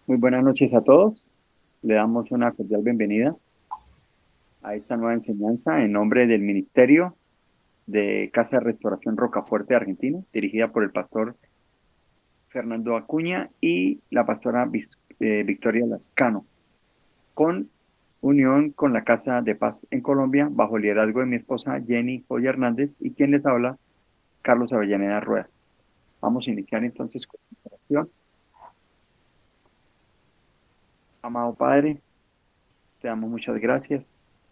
Muy buenas noches a todos. Le damos una cordial bienvenida a esta nueva enseñanza en nombre del Ministerio de Casa de Restauración Rocafuerte de Argentina, dirigida por el pastor Fernando Acuña y la pastora Victoria Lascano, con unión con la Casa de Paz en Colombia, bajo el liderazgo de mi esposa Jenny Joya Hernández y quien les habla, Carlos Avellaneda Rueda. Vamos a iniciar entonces con la oración. Amado Padre, te damos muchas gracias,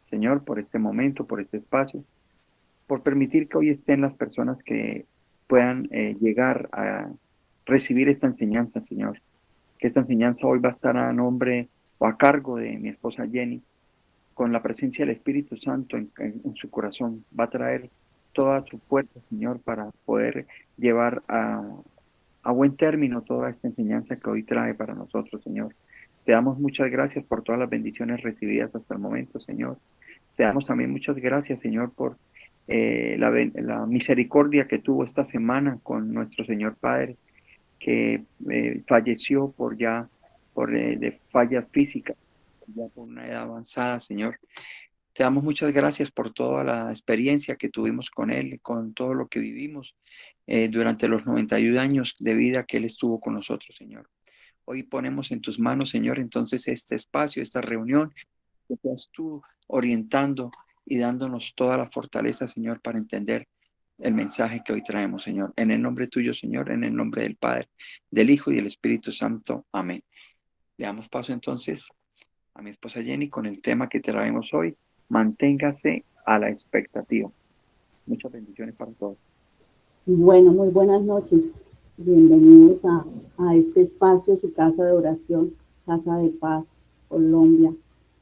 Señor, por este momento, por este espacio, por permitir que hoy estén las personas que puedan llegar a recibir esta enseñanza, Señor. Que esta enseñanza hoy va a estar a nombre o a cargo de mi esposa Jenny, con la presencia del Espíritu Santo en su corazón. Va a traer toda su fuerza, Señor, para poder llevar a buen término toda esta enseñanza que hoy trae para nosotros, Señor. Te damos muchas gracias por todas las bendiciones recibidas hasta el momento, Señor. Te damos también muchas gracias, Señor, por la misericordia que tuvo esta semana con nuestro Señor Padre, que falleció de fallas físicas, ya por una edad avanzada, Señor. Te damos muchas gracias por toda la experiencia que tuvimos con Él, con todo lo que vivimos durante los 91 años de vida que Él estuvo con nosotros, Señor. Hoy ponemos en tus manos, Señor, entonces este espacio, esta reunión, que seas tú orientando y dándonos toda la fortaleza, Señor, para entender el mensaje que hoy traemos, Señor. En el nombre tuyo, Señor, en el nombre del Padre, del Hijo y del Espíritu Santo. Amén. Le damos paso entonces a mi esposa Jenny con el tema que traemos hoy. Manténgase a la expectativa. Muchas bendiciones para todos. Bueno, muy buenas noches. Bienvenidos a este espacio, su casa de oración, Casa de Paz, Colombia,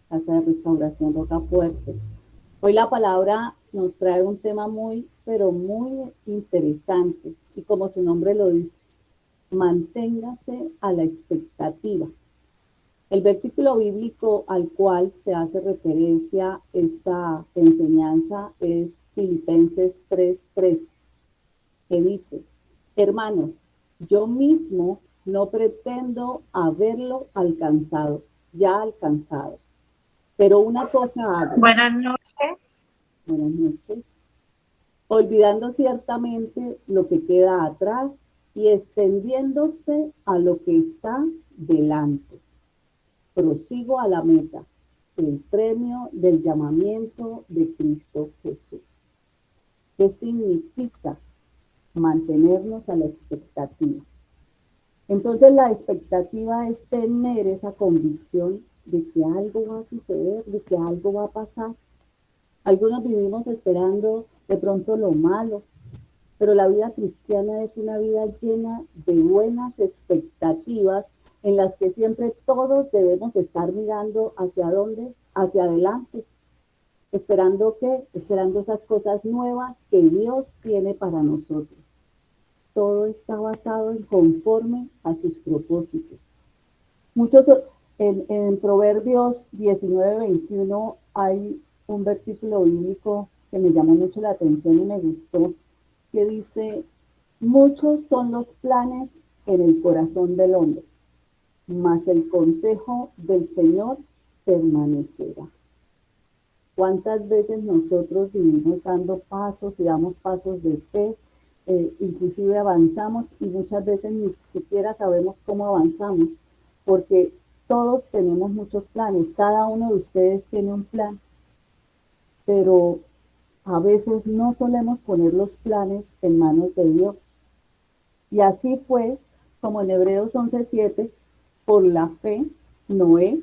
Casa de Restauración Rocafuerte. Hoy la palabra nos trae un tema muy, pero muy interesante. Y como su nombre lo dice, manténgase a la expectativa. El versículo bíblico al cual se hace referencia esta enseñanza es Filipenses 3:3, que dice: hermanos, yo mismo no pretendo haberlo alcanzado, ya alcanzado, pero una cosa hago. Buenas noches. Buenas noches. Olvidando ciertamente lo que queda atrás y extendiéndose a lo que está delante. Prosigo a la meta, el premio del llamamiento de Cristo Jesús. ¿Qué significa mantenernos a la expectativa? Entonces la expectativa es tener esa convicción de que algo va a suceder, de que algo va a pasar. Algunos vivimos esperando de pronto lo malo, pero la vida cristiana es una vida llena de buenas expectativas en las que siempre todos debemos estar mirando hacia dónde, hacia adelante. ¿Esperando qué? Esperando esas cosas nuevas que Dios tiene para nosotros. Todo está basado en conforme a sus propósitos. Muchos, en Proverbios 19:21 hay un versículo bíblico que me llamó mucho la atención y me gustó, que dice: muchos son los planes en el corazón del hombre, mas el consejo del Señor permanecerá. ¿Cuántas veces nosotros vivimos dando pasos y damos pasos de fe? Inclusive avanzamos y muchas veces ni siquiera sabemos cómo avanzamos, porque todos tenemos muchos planes, cada uno de ustedes tiene un plan, pero a veces no solemos poner los planes en manos de Dios. Y así fue como en Hebreos 11:7, por la fe, Noé,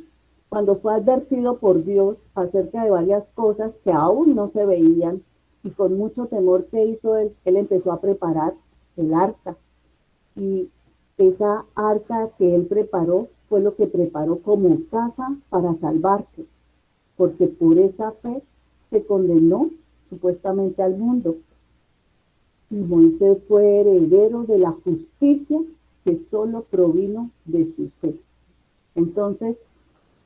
cuando fue advertido por Dios acerca de varias cosas que aún no se veían, y con mucho temor que hizo él, él empezó a preparar el arca. Y esa arca que él preparó fue lo que preparó como casa para salvarse, porque por esa fe se condenó supuestamente al mundo. Y Moisés fue heredero de la justicia que solo provino de su fe. Entonces,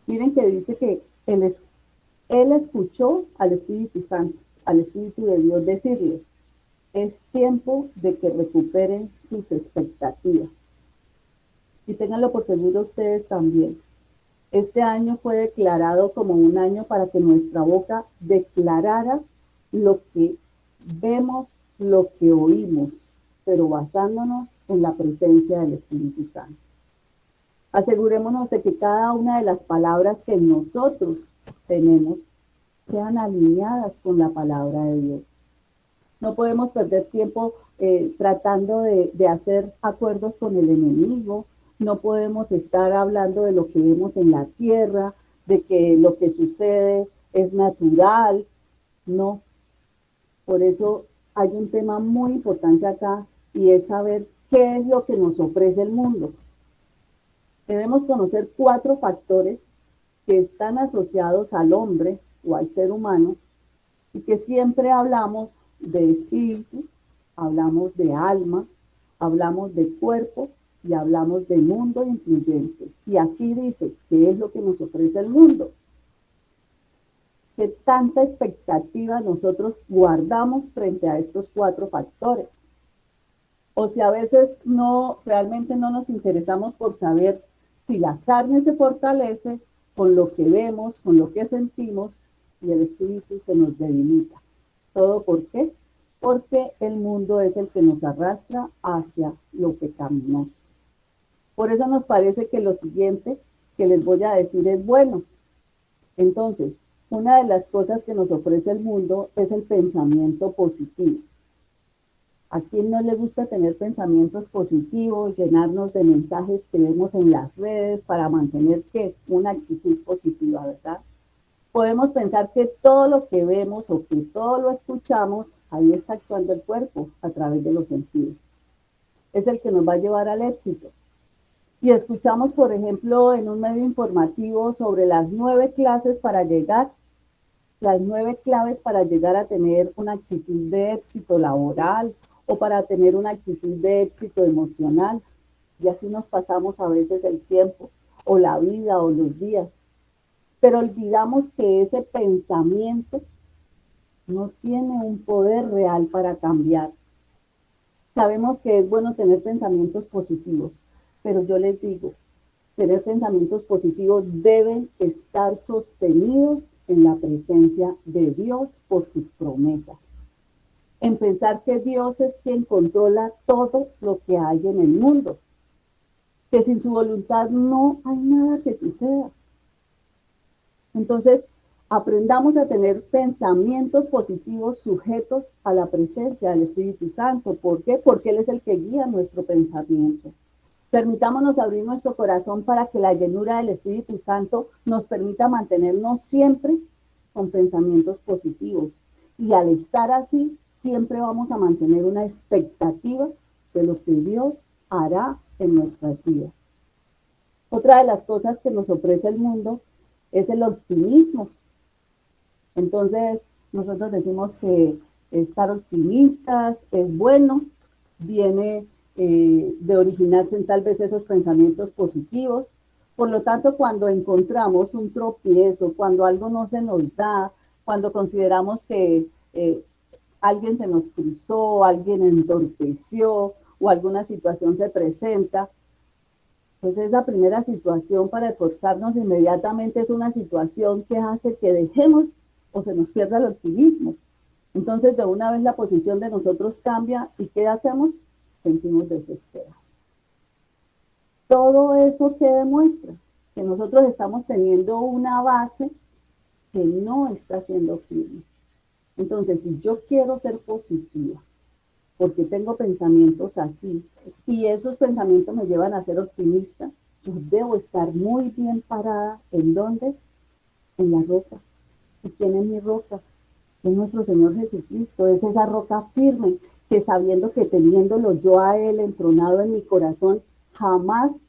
miren que dice que él escuchó al Espíritu Santo, al Espíritu de Dios decirle: es tiempo de que recuperen sus expectativas. Y ténganlo por seguro ustedes también. Este año fue declarado como un año para que nuestra boca declarara lo que vemos, lo que oímos, pero basándonos en la presencia del Espíritu Santo. Asegurémonos de que cada una de las palabras que nosotros tenemos sean alineadas con la palabra de Dios. No podemos perder tiempo tratando de hacer acuerdos con el enemigo. No podemos estar hablando de lo que vemos en la tierra, de que lo que sucede es natural. No. Por eso hay un tema muy importante acá y es saber qué es lo que nos ofrece el mundo. Debemos conocer 4 factores que están asociados al hombre o al ser humano y que siempre hablamos de espíritu, hablamos de alma, hablamos de cuerpo y hablamos de mundo influyente. Y aquí dice, ¿qué es lo que nos ofrece el mundo? ¿Qué tanta expectativa nosotros guardamos frente a estos 4 factores? O si a veces realmente no nos interesamos por saber si la carne se fortalece con lo que vemos, con lo que sentimos, y el espíritu se nos debilita. ¿Todo por qué? Porque el mundo es el que nos arrastra hacia lo pecaminoso. Por eso nos parece que lo siguiente que les voy a decir es bueno. Entonces, una de las cosas que nos ofrece el mundo es el pensamiento positivo. ¿A quién no le gusta tener pensamientos positivos, llenarnos de mensajes que vemos en las redes para mantener una actitud positiva, ¿verdad? Podemos pensar que todo lo que vemos o que todo lo escuchamos, ahí está actuando el cuerpo a través de los sentidos. Es el que nos va a llevar al éxito. Y escuchamos, por ejemplo, en un medio informativo sobre las 9 claves para llegar a tener una actitud de éxito laboral o para tener una actitud de éxito emocional. Y así nos pasamos a veces el tiempo o la vida o los días. Pero olvidamos que ese pensamiento no tiene un poder real para cambiar. Sabemos que es bueno tener pensamientos positivos, pero yo les digo, tener pensamientos positivos deben estar sostenidos en la presencia de Dios por sus promesas. En pensar que Dios es quien controla todo lo que hay en el mundo, que sin su voluntad no hay nada que suceda. Entonces, aprendamos a tener pensamientos positivos sujetos a la presencia del Espíritu Santo. ¿Por qué? Porque Él es el que guía nuestro pensamiento. Permitámonos abrir nuestro corazón para que la llenura del Espíritu Santo nos permita mantenernos siempre con pensamientos positivos. Y al estar así, siempre vamos a mantener una expectativa de lo que Dios hará en nuestras vidas. Otra de las cosas que nos ofrece el mundo es el optimismo. Entonces, nosotros decimos que estar optimistas es bueno, viene de originarse en tal vez esos pensamientos positivos. Por lo tanto, cuando encontramos un tropiezo, cuando algo no se nos da, cuando consideramos que alguien se nos cruzó, alguien entorpeció o alguna situación se presenta, pues esa primera situación para esforzarnos inmediatamente es una situación que hace que dejemos o se nos pierda el optimismo. Entonces, de una vez la posición de nosotros cambia y ¿qué hacemos? Sentimos desesperados. Todo eso que demuestra que nosotros estamos teniendo una base que no está siendo firme. Entonces, si yo quiero ser positiva, porque tengo pensamientos así, y esos pensamientos me llevan a ser optimista, yo debo estar muy bien parada. ¿En dónde? En la roca. ¿Y quién es mi roca? Es nuestro Señor Jesucristo, es esa roca firme, que sabiendo que teniéndolo yo a Él entronado en mi corazón, jamás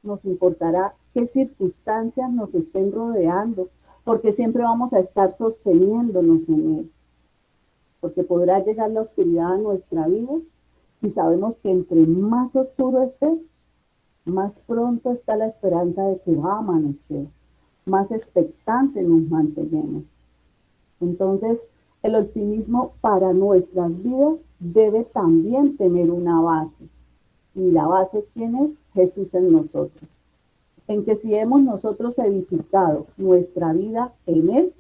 nos importará qué circunstancias nos estén rodeando, porque siempre vamos a estar sosteniéndonos en Él. Porque podrá llegar la oscuridad a nuestra vida y sabemos que entre más oscuro esté, más pronto está la esperanza de que va a amanecer, más expectante nos mantenemos. Entonces, el optimismo para nuestras vidas debe también tener una base. ¿Y la base quién es? Jesús en nosotros. En que si hemos nosotros edificado nuestra vida en Él,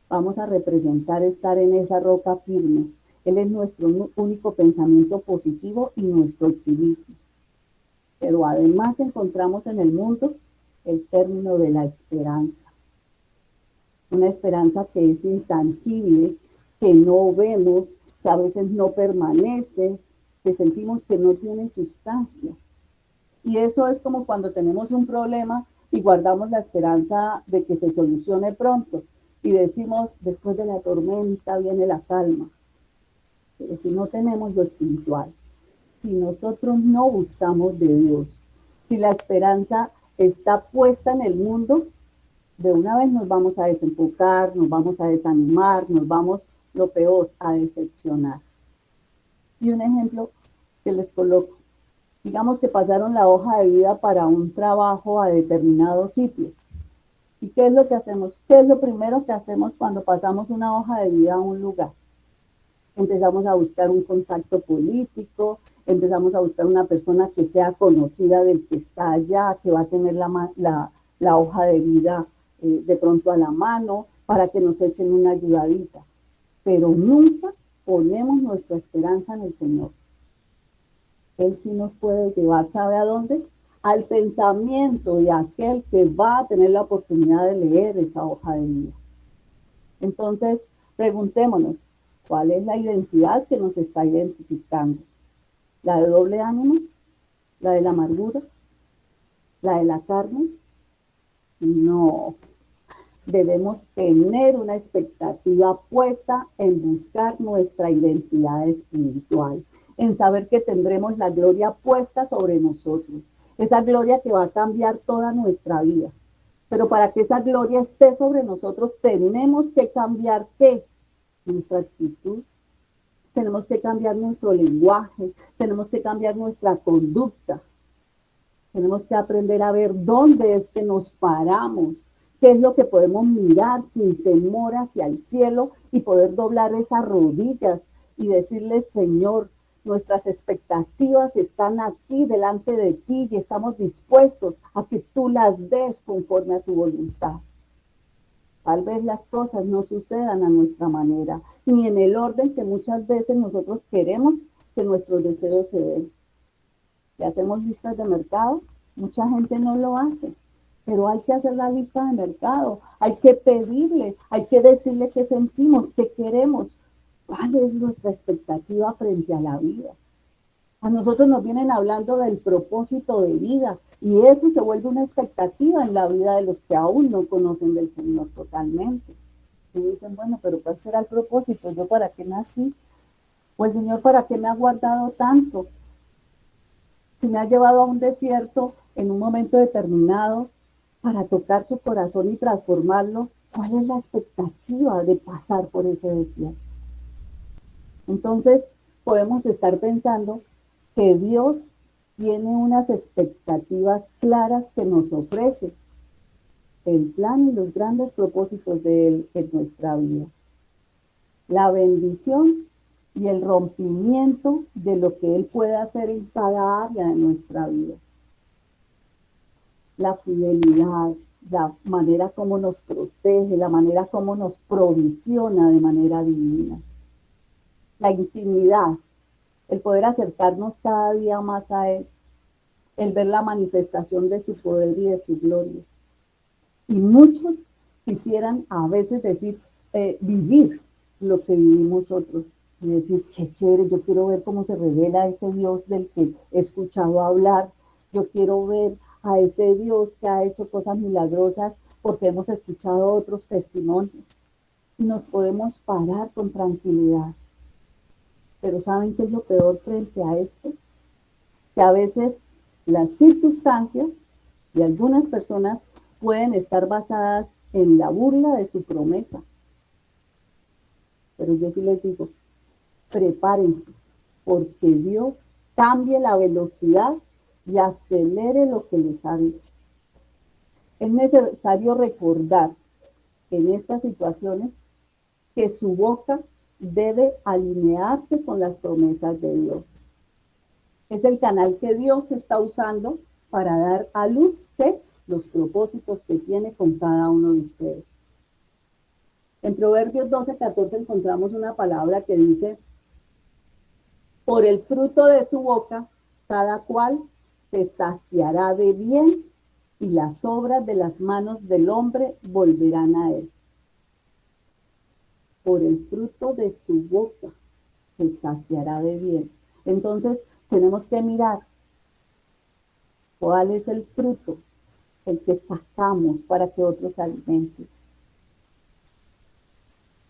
vamos a representar estar en esa roca firme. Él es nuestro único pensamiento positivo y nuestro optimismo. Pero además encontramos en el mundo el término de la esperanza. Una esperanza que es intangible, que no vemos, que a veces no permanece, que sentimos que no tiene sustancia. Y eso es como cuando tenemos un problema y guardamos la esperanza de que se solucione pronto. Y decimos, después de la tormenta viene la calma. Pero si no tenemos lo espiritual, si nosotros no buscamos de Dios, si la esperanza está puesta en el mundo, de una vez nos vamos a desenfocar, nos vamos a desanimar, nos vamos, lo peor, a decepcionar. Y un ejemplo que les coloco. Digamos que pasaron la hoja de vida para un trabajo a determinado sitio. ¿Y qué es lo que hacemos? ¿Qué es lo primero que hacemos cuando pasamos una hoja de vida a un lugar? Empezamos a buscar un contacto político, empezamos a buscar una persona que sea conocida del que está allá, que va a tener la hoja de vida de pronto a la mano, para que nos echen una ayudadita. Pero nunca ponemos nuestra esperanza en el Señor. Él sí nos puede llevar, ¿sabe a dónde? Al pensamiento de aquel que va a tener la oportunidad de leer esa hoja de vida. Entonces, preguntémonos, ¿cuál es la identidad que nos está identificando? ¿La de doble ánimo? ¿La de la amargura? ¿La de la carne? No. Debemos tener una expectativa puesta en buscar nuestra identidad espiritual, en saber que tendremos la gloria puesta sobre nosotros, esa gloria que va a cambiar toda nuestra vida. Pero para que esa gloria esté sobre nosotros, tenemos que cambiar ¿qué? Nuestra actitud, tenemos que cambiar nuestro lenguaje, tenemos que cambiar nuestra conducta, tenemos que aprender a ver dónde es que nos paramos, qué es lo que podemos mirar sin temor hacia el cielo y poder doblar esas rodillas y decirle, Señor, nuestras expectativas están aquí delante de ti y estamos dispuestos a que tú las des conforme a tu voluntad. Tal vez las cosas no sucedan a nuestra manera, ni en el orden que muchas veces nosotros queremos que nuestros deseos se den. Si hacemos listas de mercado, mucha gente no lo hace, pero hay que hacer la lista de mercado, hay que pedirle, hay que decirle qué sentimos, qué queremos, cuál es nuestra expectativa frente a la vida. A nosotros nos vienen hablando del propósito de vida y eso se vuelve una expectativa en la vida de los que aún no conocen del Señor totalmente. Y dicen, bueno, pero ¿cuál será el propósito? ¿Yo para qué nací? ¿O el Señor para qué me ha guardado tanto? Si me ha llevado a un desierto en un momento determinado para tocar su corazón y transformarlo, ¿cuál es la expectativa de pasar por ese desierto? Entonces, podemos estar pensando que Dios tiene unas expectativas claras que nos ofrece el plan y los grandes propósitos de Él en nuestra vida. La bendición y el rompimiento de lo que Él puede hacer en cada área de nuestra vida. La fidelidad, la manera como nos protege, la manera como nos provisiona de manera divina. La intimidad, el poder acercarnos cada día más a Él, el ver la manifestación de su poder y de su gloria. Y muchos quisieran a veces decir, vivir lo que vivimos nosotros y decir, qué chévere, yo quiero ver cómo se revela ese Dios del que he escuchado hablar, yo quiero ver a ese Dios que ha hecho cosas milagrosas porque hemos escuchado otros testimonios y nos podemos parar con tranquilidad. Pero ¿saben qué es lo peor frente a esto? Que a veces las circunstancias de algunas personas pueden estar basadas en la burla de su promesa. Pero yo sí les digo, prepárense, porque Dios cambie la velocidad y acelere lo que les ha dicho. Es necesario recordar en estas situaciones que su boca debe alinearse con las promesas de Dios. Es el canal que Dios está usando para dar a luz que los propósitos que tiene con cada uno de ustedes. En Proverbios 12:14 encontramos una palabra que dice: por el fruto de su boca, cada cual se saciará de bien, y las obras de las manos del hombre volverán a él. Por el fruto de su boca se saciará de bien. Entonces, tenemos que mirar cuál es el fruto, el que sacamos para que otros se alimenten.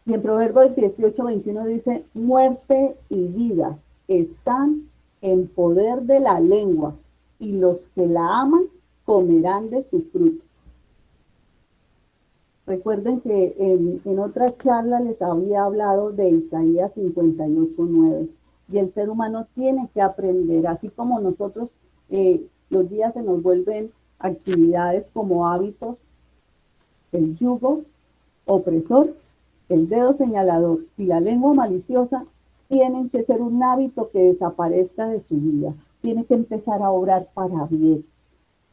Y en Proverbios 18:21 dice: muerte y vida están en poder de la lengua, y los que la aman comerán de su fruto. Recuerden que en otra charla les había hablado de Isaías 58:9, y el ser humano tiene que aprender, así como nosotros los días se nos vuelven actividades como hábitos, el yugo opresor, el dedo señalador y la lengua maliciosa tienen que ser un hábito que desaparezca de su vida. Tiene que empezar a obrar para bien.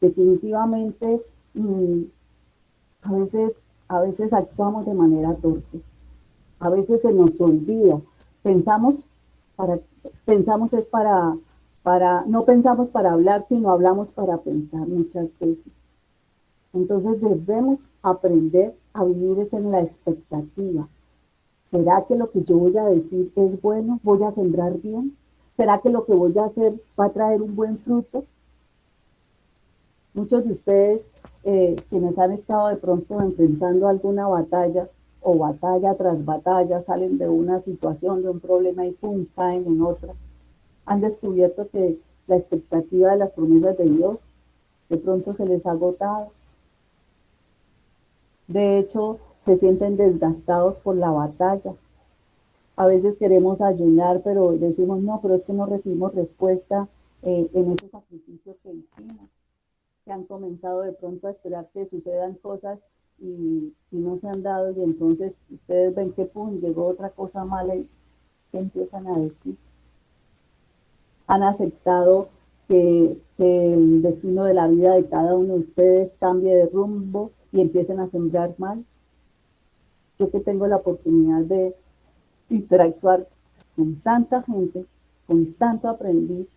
Definitivamente, a veces, a veces actuamos de manera torpe. A veces se nos olvida. Pensamos pensamos es no pensamos para hablar, sino hablamos para pensar muchas veces. Entonces debemos aprender a vivir en la expectativa. ¿Será que lo que yo voy a decir es bueno? ¿Voy a sembrar bien? ¿Será que lo que voy a hacer va a traer un buen fruto? Muchos de ustedes, quienes han estado de pronto enfrentando alguna batalla o batalla tras batalla, salen de una situación, de un problema y pum, caen en otra, han descubierto que la expectativa de las promesas de Dios de pronto se les ha agotado. De hecho, se sienten desgastados por la batalla. A veces queremos ayunar, pero decimos, no, pero es que no recibimos respuesta en ese sacrificio que hicimos. Que han comenzado de pronto a esperar que sucedan cosas y no se han dado, y entonces ustedes ven que pum, llegó otra cosa mala y ¿qué empiezan a decir? Han aceptado que el destino de la vida de cada uno de ustedes cambie de rumbo y empiecen a sembrar mal. Yo que tengo la oportunidad de interactuar con tanta gente, con tanto aprendiz,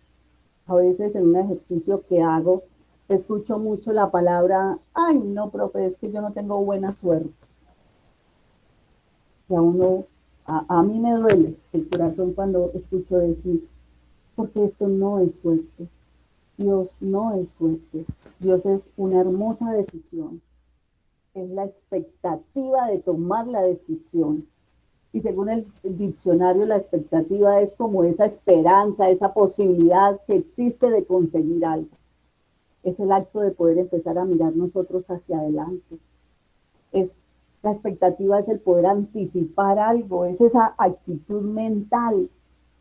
a veces en un ejercicio que hago, escucho mucho la palabra, ay no, profe, es que yo no tengo buena suerte. Y a mí me duele el corazón cuando escucho decir, porque esto no es suerte. Dios no es suerte. Dios es una hermosa decisión. Es la expectativa de tomar la decisión. Y según el diccionario, la expectativa es como esa esperanza, esa posibilidad que existe de conseguir algo. Es el acto de poder empezar a mirar nosotros hacia adelante. La expectativa es el poder anticipar algo, es esa actitud mental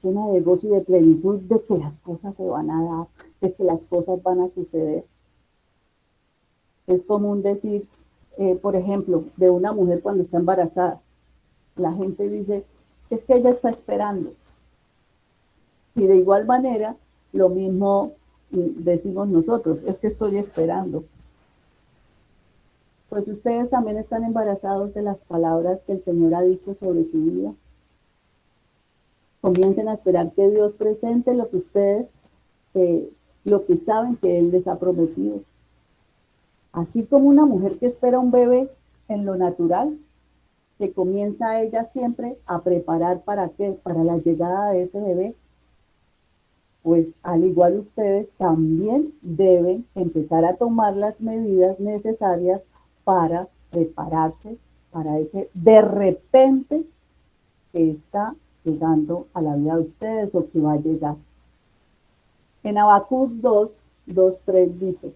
llena de gozo y de plenitud de que las cosas se van a dar, de que las cosas van a suceder. Es común decir, por ejemplo, de una mujer cuando está embarazada, la gente dice, es que ella está esperando. Y de igual manera, lo mismo decimos nosotros, es que estoy esperando. Pues ustedes también están embarazados de las palabras que el Señor ha dicho sobre su vida. Comiencen a esperar que Dios presente lo que ustedes, lo que saben que Él les ha prometido. Así como una mujer que espera un bebé en lo natural, que comienza ella siempre a preparar para qué, para la llegada de ese bebé, pues al igual ustedes también deben empezar a tomar las medidas necesarias para prepararse para ese de repente que está llegando a la vida de ustedes o que va a llegar. En Habacuc 2:3 dice,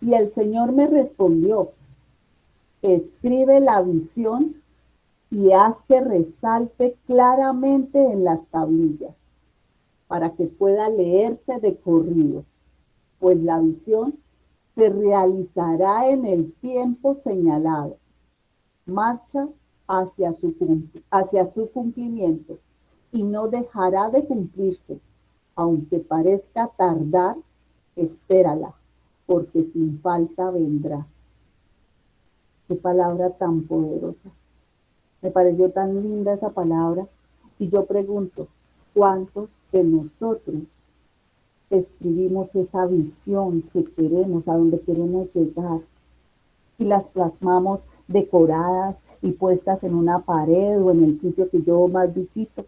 y el Señor me respondió, escribe la visión y haz que resalte claramente en las tablillas, para que pueda leerse de corrido, pues la visión se realizará en el tiempo señalado. Marcha hacia su cumplimiento y no dejará de cumplirse. Aunque parezca tardar, espérala, porque sin falta vendrá. Qué palabra tan poderosa. Me pareció tan linda esa palabra. Y yo pregunto, ¿cuántos de nosotros escribimos esa visión que queremos, a donde queremos llegar, y las plasmamos decoradas y puestas en una pared o en el sitio que yo más visito?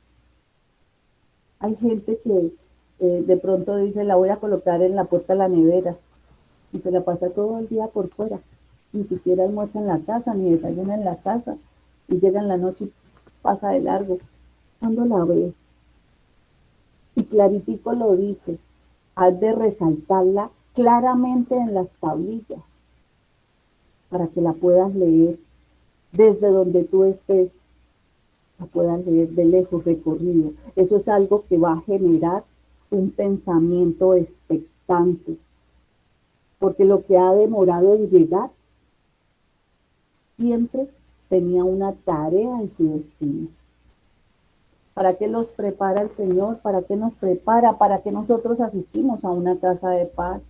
Hay gente que de pronto dice, la voy a colocar en la puerta de la nevera, y se la pasa todo el día por fuera. Ni siquiera almuerza en la casa, ni desayuna en la casa, y llega en la noche y pasa de largo. ¿Cuándo la ve? Y claritico lo dice, has de resaltarla claramente en las tablillas para que la puedas leer desde donde tú estés, la puedas leer de lejos recorrido. Eso es algo que va a generar un pensamiento expectante, porque lo que ha demorado en llegar siempre tenía una tarea en su destino. ¿Para qué los prepara el Señor? ¿Para qué nos prepara? ¿Para qué nosotros asistimos a una casa de paz?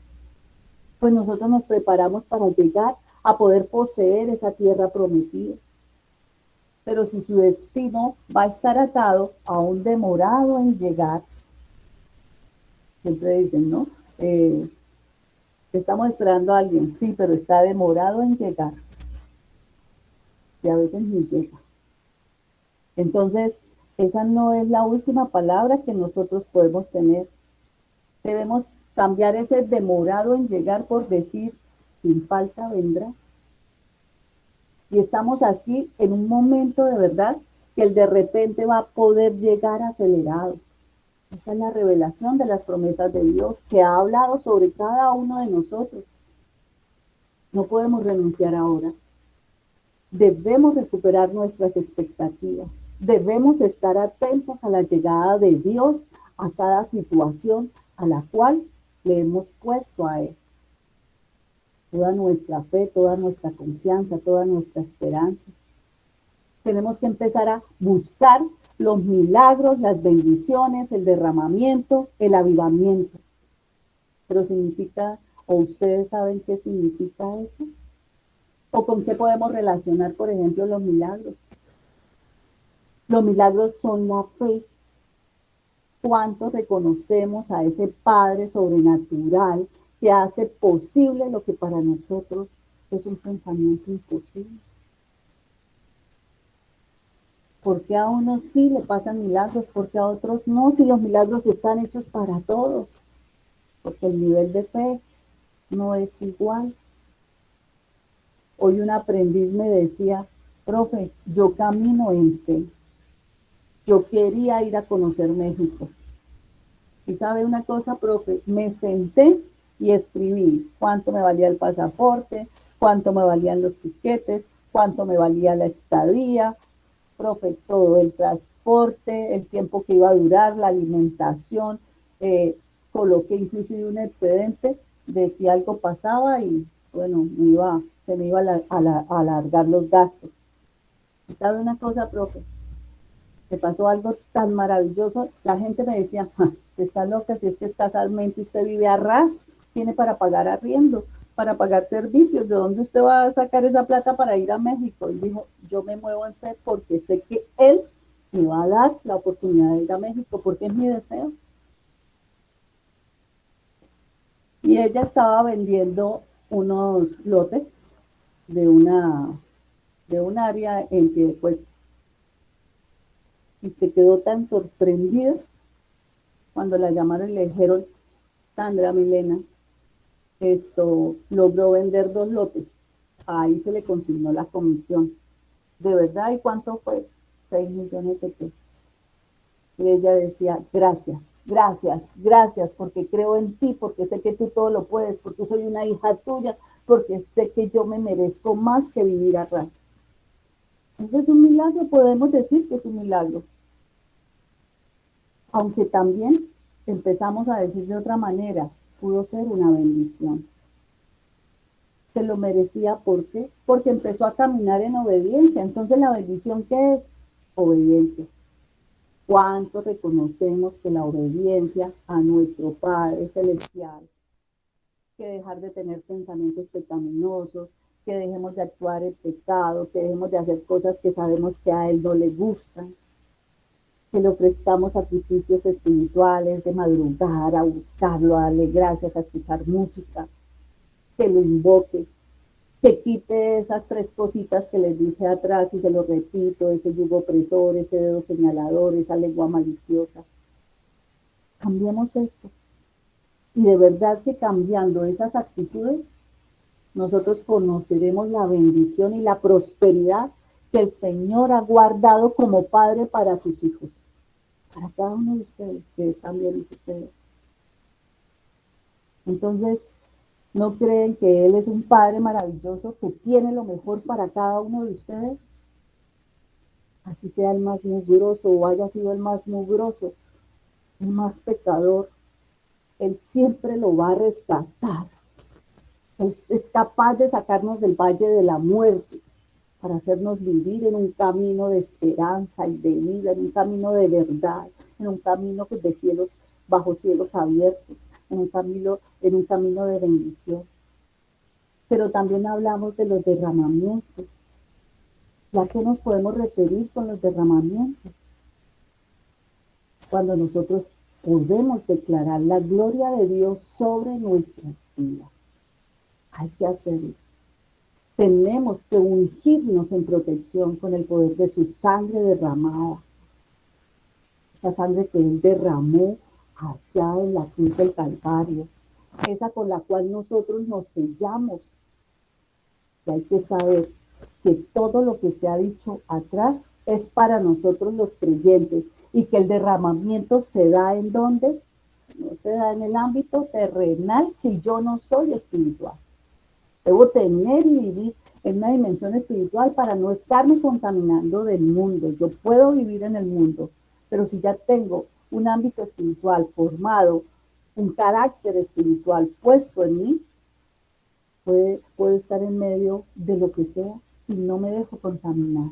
Pues nosotros nos preparamos para llegar a poder poseer esa tierra prometida. Pero si su destino va a estar atado a un demorado en llegar, siempre dicen, ¿no? Estamos esperando a alguien, sí, pero está demorado en llegar. Y a veces ni llega. Entonces, esa no es la última palabra que nosotros podemos tener. Debemos cambiar ese demorado en llegar por decir, sin falta vendrá. Y estamos así en un momento de verdad que el de repente va a poder llegar acelerado. Esa es la revelación de las promesas de Dios que ha hablado sobre cada uno de nosotros. No podemos renunciar ahora. Debemos recuperar nuestras expectativas. Debemos estar atentos a la llegada de Dios a cada situación a la cual le hemos puesto a Él. Toda nuestra fe, toda nuestra confianza, toda nuestra esperanza. Tenemos que empezar a buscar los milagros, las bendiciones, el derramamiento, el avivamiento. Pero significa, o ustedes saben qué significa eso, o con qué podemos relacionar, por ejemplo, los milagros. Los milagros son la fe. ¿Cuánto reconocemos a ese Padre sobrenatural que hace posible lo que para nosotros es un pensamiento imposible? ¿Por qué a unos sí le pasan milagros? ¿Por qué a otros no? Si los milagros están hechos para todos. Porque el nivel de fe no es igual. Hoy un aprendiz me decía, profe, yo camino en fe. Yo quería ir a conocer México. Y sabe una cosa, profe, me senté y escribí cuánto me valía el pasaporte, cuánto me valían los tiquetes, cuánto me valía la estadía, profe, todo, el transporte, el tiempo que iba a durar, la alimentación, coloqué inclusive un excedente de si algo pasaba y bueno, se me iba a alargar los gastos. ¿Y sabe una cosa, profe? Me pasó algo tan maravilloso. La gente me decía, está loca, si es que escasamente usted vive a ras, tiene para pagar arriendo, para pagar servicios, ¿de dónde usted va a sacar esa plata para ir a México? Y dijo, yo me muevo en fe porque sé que él me va a dar la oportunidad de ir a México, porque es mi deseo. Y ella estaba vendiendo unos lotes de un área en que pues, y se quedó tan sorprendida cuando la llamaron y le dijeron, Sandra Milena, logró vender 2 lotes. Ahí se le consignó la comisión. ¿De verdad? ¿Y cuánto fue? 6 millones de pesos. Y ella decía, gracias, gracias, gracias, porque creo en ti, porque sé que tú todo lo puedes, porque soy una hija tuya, porque sé que yo me merezco más que vivir a ras. Ese es un milagro, podemos decir que es un milagro. Aunque también empezamos a decir de otra manera, pudo ser una bendición. Se lo merecía, ¿por qué? Porque empezó a caminar en obediencia. Entonces, ¿la bendición qué es? Obediencia. ¿Cuánto reconocemos que la obediencia a nuestro Padre Celestial que dejar de tener pensamientos pecaminosos, que dejemos de actuar en pecado, que dejemos de hacer cosas que sabemos que a Él no le gustan, que le ofrezcamos sacrificios espirituales, de madrugar, a buscarlo, a darle gracias, a escuchar música, que lo invoque, que quite esas tres cositas que les dije atrás y se lo repito, ese yugo opresor, ese dedo señalador, esa lengua maliciosa. Cambiemos esto. Y de verdad que cambiando esas actitudes, nosotros conoceremos la bendición y la prosperidad que el Señor ha guardado como Padre para sus hijos, para cada uno de ustedes que están bien ustedes. Entonces, ¿no creen que Él es un Padre maravilloso que tiene lo mejor para cada uno de ustedes? Así sea el más mugroso o haya sido el más mugroso, el más pecador, Él siempre lo va a rescatar. Él es capaz de sacarnos del valle de la muerte para hacernos vivir en un camino de esperanza y de vida, en un camino de verdad, en un camino de cielos, bajo cielos abiertos, en un camino de bendición. Pero también hablamos de los derramamientos. ¿A qué nos podemos referir con los derramamientos? Cuando nosotros podemos declarar la gloria de Dios sobre nuestras vidas. Hay que hacerlo. Tenemos que ungirnos en protección con el poder de su sangre derramada. Esa sangre que Él derramó allá en la cruz del Calvario. Esa con la cual nosotros nos sellamos. Y hay que saber que todo lo que se ha dicho atrás es para nosotros los creyentes y que el derramamiento se da en donde no se da en el ámbito terrenal si yo no soy espiritual. Debo tener y vivir en una dimensión espiritual para no estarme contaminando del mundo. Yo puedo vivir en el mundo, pero si ya tengo un ámbito espiritual formado, un carácter espiritual puesto en mí, puedo estar en medio de lo que sea y no me dejo contaminar.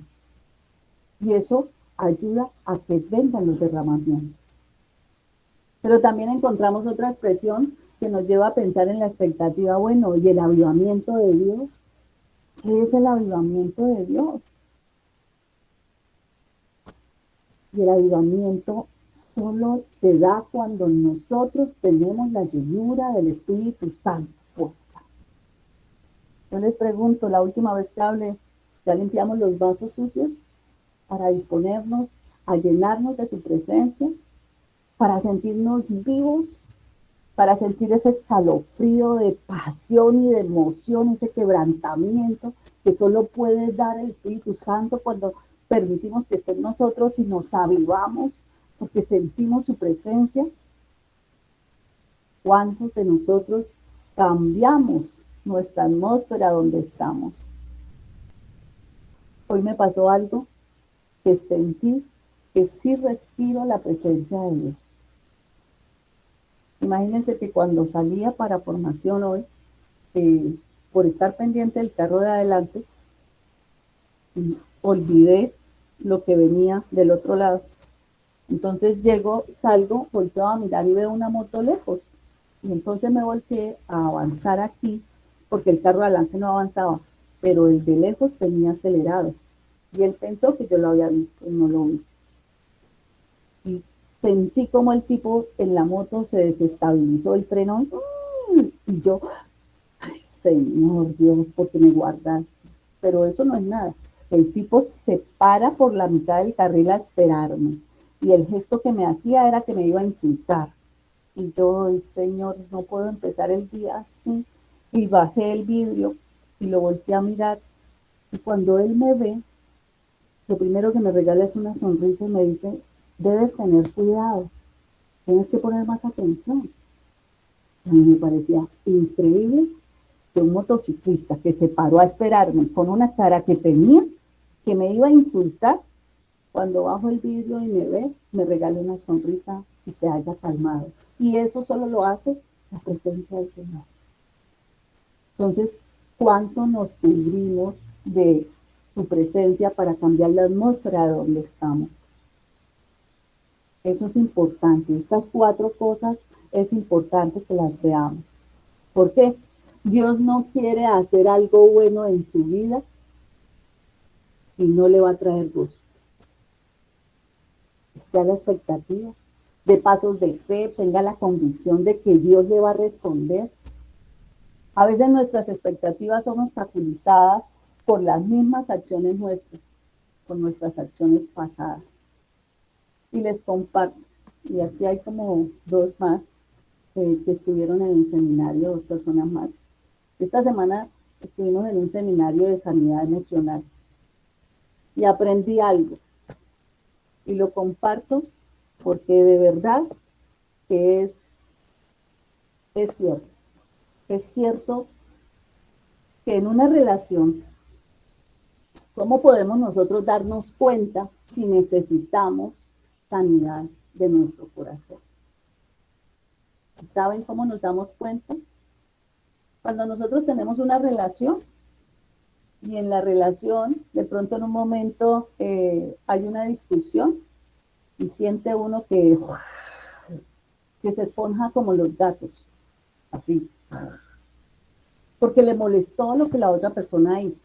Y eso ayuda a que vengan los derramamientos. Pero también encontramos otra expresión que nos lleva a pensar en la expectativa, bueno, y el avivamiento de Dios. ¿Qué es el avivamiento de Dios? Y el avivamiento solo se da cuando nosotros tenemos la llenura del Espíritu Santo puesta. Yo les pregunto, la última vez que hablé, ¿ya limpiamos los vasos sucios para disponernos a llenarnos de su presencia, para sentirnos vivos, para sentir ese escalofrío de pasión y de emoción, ese quebrantamiento que solo puede dar el Espíritu Santo cuando permitimos que esté en nosotros y nos avivamos porque sentimos su presencia? ¿Cuántos de nosotros cambiamos nuestra atmósfera donde estamos? Hoy me pasó algo que sentí que sí respiro la presencia de Dios. Imagínense que cuando salía para formación hoy, por estar pendiente del carro de adelante, olvidé lo que venía del otro lado. Entonces salgo, volteo a mirar y veo una moto lejos. Y entonces me volteé a avanzar aquí, porque el carro de adelante no avanzaba, pero el de lejos tenía acelerado. Y él pensó que yo lo había visto y no lo vi. Y sentí como el tipo en la moto se desestabilizó el freno y yo, ay Señor Dios, porque me guardaste. Pero eso no es nada. El tipo se para por la mitad del carril a esperarme y el gesto que me hacía era que me iba a insultar. Y yo, Señor, no puedo empezar el día así. Y bajé el vidrio y lo volteé a mirar. Y cuando él me ve, lo primero que me regala es una sonrisa y me dice, debes tener cuidado, tienes que poner más atención. A mí me parecía increíble que un motociclista que se paró a esperarme con una cara que tenía, que me iba a insultar, cuando bajo el vidrio y me ve, me regala una sonrisa y se haya calmado. Y eso solo lo hace la presencia del Señor. Entonces, ¿cuánto nos cubrimos de su presencia para cambiar la atmósfera de donde estamos? Eso es importante. Estas 4 cosas es importante que las veamos. ¿Por qué? Dios no quiere hacer algo bueno en su vida si no le va a traer gozo. Esté a la expectativa de pasos de fe, tenga la convicción de que Dios le va a responder. A veces nuestras expectativas son obstaculizadas por las mismas acciones nuestras, por nuestras acciones pasadas. Y les comparto, y aquí hay como dos más que estuvieron en el seminario, dos personas más. Esta semana estuvimos en un seminario de sanidad emocional y aprendí algo y lo comparto porque de verdad que es cierto. Es cierto que en una relación, ¿cómo podemos nosotros darnos cuenta si necesitamos sanidad de nuestro corazón? ¿Saben cómo nos damos cuenta? Cuando nosotros tenemos una relación y en la relación de pronto en un momento hay una discusión y siente uno que se esponja como los gatos, así, porque le molestó lo que la otra persona hizo.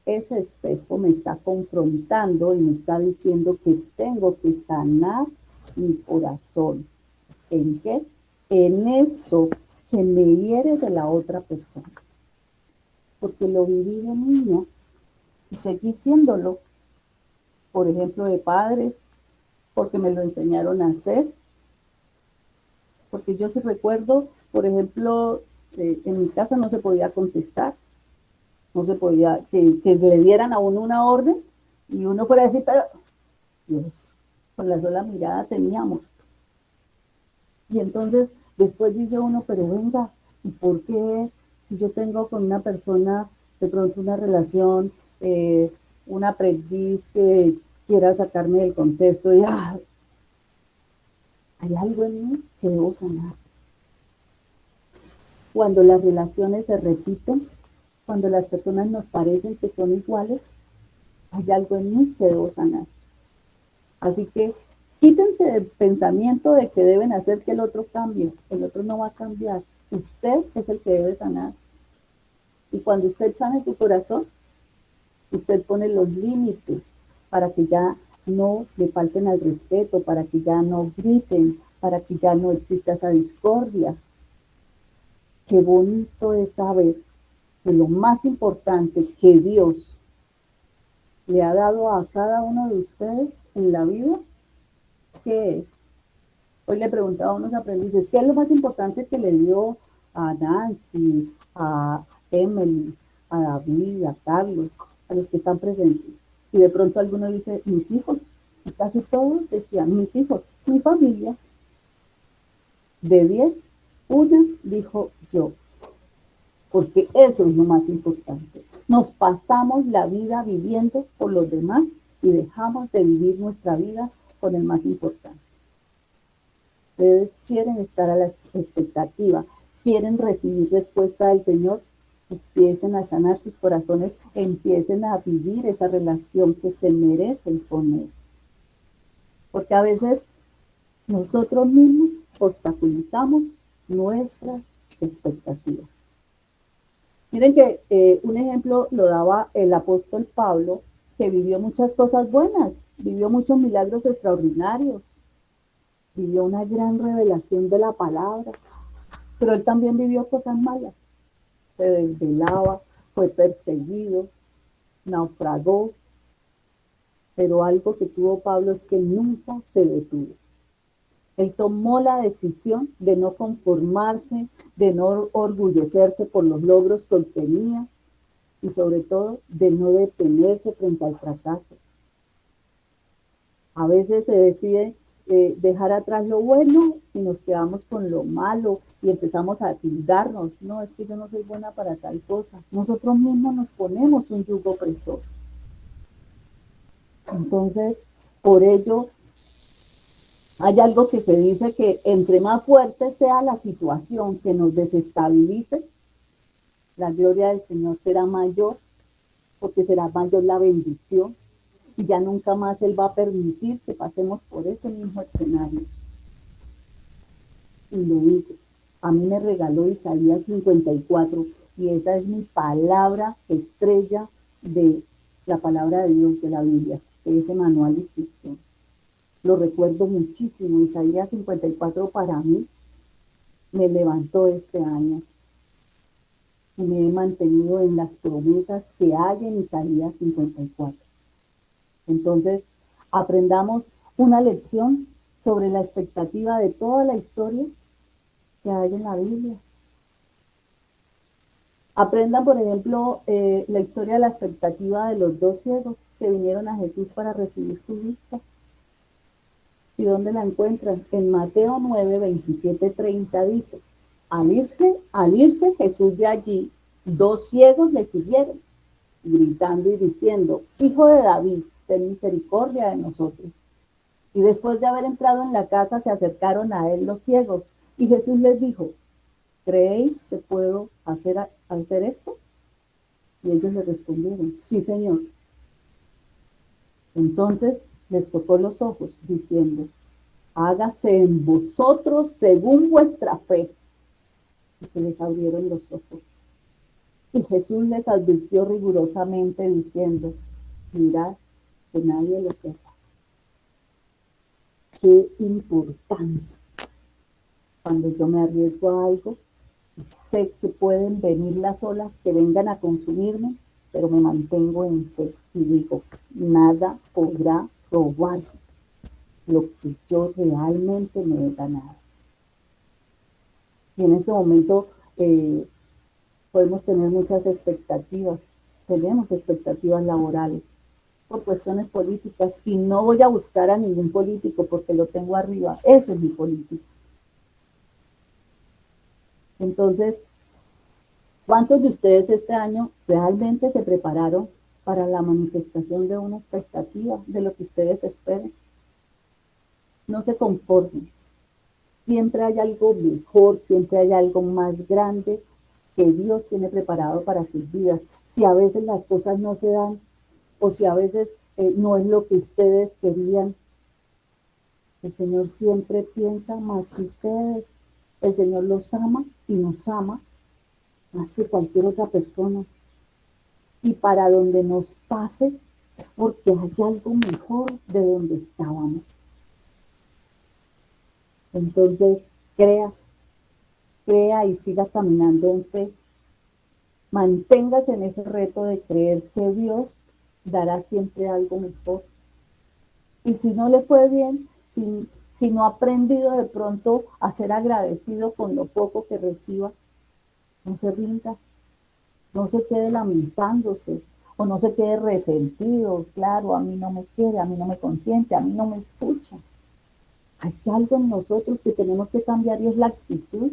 Ese espejo me está confrontando y me está diciendo que tengo que sanar mi corazón. ¿En qué? En eso que me hiere de la otra persona. Porque lo viví de niña y seguí siéndolo. Por ejemplo, de padres, porque me lo enseñaron a hacer. Porque yo sí recuerdo, por ejemplo, en mi casa no se podía contestar. No se podía, que le dieran a uno una orden y uno fuera a decir, pero Dios, con la sola mirada teníamos. Y entonces después dice uno, pero venga, ¿y por qué si yo tengo con una persona de pronto una relación, un aprendiz que quiera sacarme del contexto y hay algo en mí que debo sanar? Cuando las relaciones se repiten, cuando las personas nos parecen que son iguales, hay algo en mí que debo sanar. Así que quítense del pensamiento de que deben hacer que el otro cambie. El otro no va a cambiar. Usted es el que debe sanar. Y cuando usted sane su corazón, usted pone los límites para que ya no le falten al respeto, para que ya no griten, para que ya no exista esa discordia. Qué bonito es saber que lo más importante que Dios le ha dado a cada uno de ustedes en la vida, ¿qué es? Hoy le preguntaba a unos aprendices, ¿qué es lo más importante que le dio a Nancy, a Emily, a David, a Carlos, a los que están presentes? Y de pronto alguno dice, mis hijos. Y casi todos decían, mis hijos, mi familia. De 10, una dijo yo. Porque eso es lo más importante. Nos pasamos la vida viviendo por los demás y dejamos de vivir nuestra vida con el más importante. Ustedes quieren estar a la expectativa, quieren recibir respuesta del Señor, empiecen a sanar sus corazones, empiecen a vivir esa relación que se merecen con Él. Porque a veces nosotros mismos obstaculizamos nuestras expectativas. Miren que un ejemplo lo daba el apóstol Pablo, que vivió muchas cosas buenas, vivió muchos milagros extraordinarios, vivió una gran revelación de la palabra, pero él también vivió cosas malas. Se desvelaba, fue perseguido, naufragó, pero algo que tuvo Pablo es que nunca se detuvo. Él tomó la decisión de no conformarse, de no orgullecerse por los logros que obtenía y sobre todo de no detenerse frente al fracaso. A veces se decide dejar atrás lo bueno y nos quedamos con lo malo y empezamos a tildarnos. No, es que yo no soy buena para tal cosa. Nosotros mismos nos ponemos un yugo opresor. Entonces, por ello, hay algo que se dice que entre más fuerte sea la situación que nos desestabilice, la gloria del Señor será mayor, porque será mayor la bendición y ya nunca más Él va a permitir que pasemos por ese mismo escenario. Y lo digo, a mí me regaló Isaías 54 y esa es mi palabra estrella de la palabra de Dios de la Biblia, de ese manual de instrucción. Lo recuerdo muchísimo. Isaías 54 para mí me levantó este año y me he mantenido en las promesas que hay en Isaías 54. Entonces, aprendamos una lección sobre la expectativa de toda la historia que hay en la Biblia. Aprendan, por ejemplo, la historia de la expectativa de los dos ciegos que vinieron a Jesús para recibir su vista. ¿Y dónde la encuentran? En Mateo 9, 27, 30 dice, al irse Jesús de allí, dos ciegos le siguieron, gritando y diciendo, Hijo de David, ten misericordia de nosotros. Y después de haber entrado en la casa, se acercaron a él los ciegos. Y Jesús les dijo, ¿creéis que puedo hacer esto? Y ellos le respondieron, sí, Señor. Entonces les tocó los ojos, diciendo, hágase en vosotros según vuestra fe. Y se les abrieron los ojos. Y Jesús les advirtió rigurosamente, diciendo, mirad que nadie lo sepa. Qué importante cuando yo me arriesgo a algo y sé que pueden venir las olas que vengan a consumirme, pero me mantengo en fe y digo, nada podrá robar lo que yo realmente me he ganado. Y en este momento podemos tener muchas expectativas, tenemos expectativas laborales por cuestiones políticas y no voy a buscar a ningún político porque lo tengo arriba, ese es mi político. Entonces, ¿cuántos de ustedes este año realmente se prepararon para la manifestación de una expectativa de lo que ustedes esperen? No se conformen. Siempre hay algo mejor, siempre hay algo más grande que Dios tiene preparado para sus vidas. Si a veces las cosas no se dan o si a veces no es lo que ustedes querían, el Señor siempre piensa más que ustedes. El Señor los ama y nos ama más que cualquier otra persona. Y para donde nos pase es porque hay algo mejor de donde estábamos. Entonces, crea y siga caminando en fe. Manténgase en ese reto de creer que Dios dará siempre algo mejor. Y si no le fue bien, si no ha aprendido de pronto a ser agradecido con lo poco que reciba, no se rinda, no se quede lamentándose o no se quede resentido. Claro, a mí no me quiere, a mí no me consiente, a mí no me escucha. Hay algo en nosotros que tenemos que cambiar y es la actitud.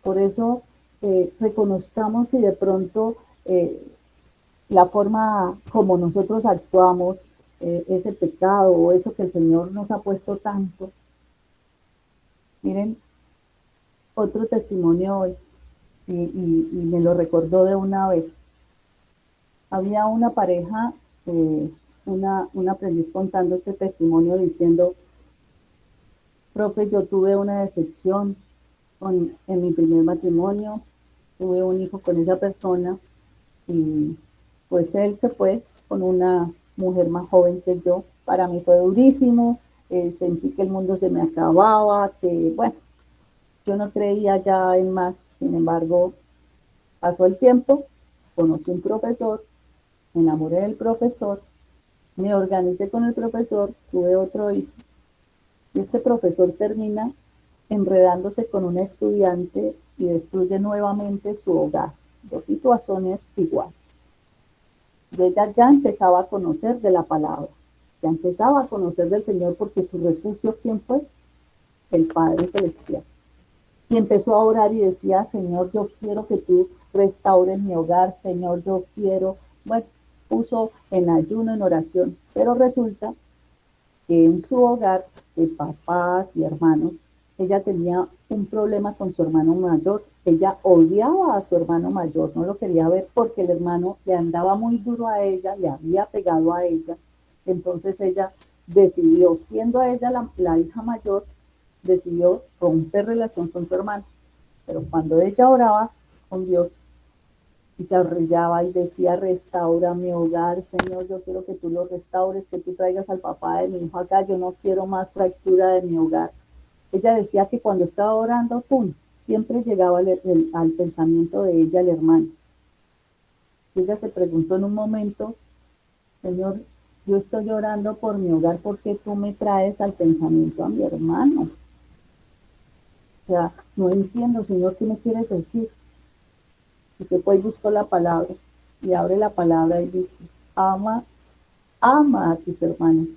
Por eso reconozcamos si de pronto la forma como nosotros actuamos, ese pecado o eso que el Señor nos ha puesto tanto. Miren, otro testimonio hoy, y me lo recordó de una vez. Había una pareja, una aprendiz contando este testimonio diciendo, profe, yo tuve una decepción en mi primer matrimonio, tuve un hijo con esa persona y pues él se fue con una mujer más joven que yo. Para mí fue durísimo, sentí que el mundo se me acababa, que bueno, yo no creía ya en más. Sin embargo, pasó el tiempo, conocí un profesor, me enamoré del profesor, me organicé con el profesor, tuve otro hijo y este profesor termina enredándose con una estudiante y destruye nuevamente su hogar. Dos situaciones iguales. Y ella ya empezaba a conocer de la palabra, ya empezaba a conocer del Señor porque su refugio, ¿quién fue? El Padre Celestial. Y empezó a orar y decía, Señor, yo quiero que tú restaures mi hogar, Señor, yo quiero, bueno, puso en ayuno, en oración, pero resulta que en su hogar de papás y hermanos, ella tenía un problema con su hermano mayor. Ella odiaba a su hermano mayor, no lo quería ver porque el hermano le andaba muy duro a ella, le había pegado a ella. Entonces ella decidió, siendo ella la hija mayor, decidió romper relación con su hermano. Pero cuando ella oraba con Dios y se arrodillaba y decía, restaura mi hogar, Señor, yo quiero que tú lo restaures, que tú traigas al papá de mi hijo acá, yo no quiero más fractura de mi hogar. Ella decía que cuando estaba orando, pum, siempre llegaba al pensamiento de ella el hermano. Ella se preguntó en un momento, Señor, yo estoy orando por mi hogar, ¿por qué tú me traes al pensamiento a mi hermano? O sea, no entiendo, Señor, ¿qué me quieres decir? Y se fue y buscó la palabra, y abre la palabra y dice, ama, ama a tus hermanos,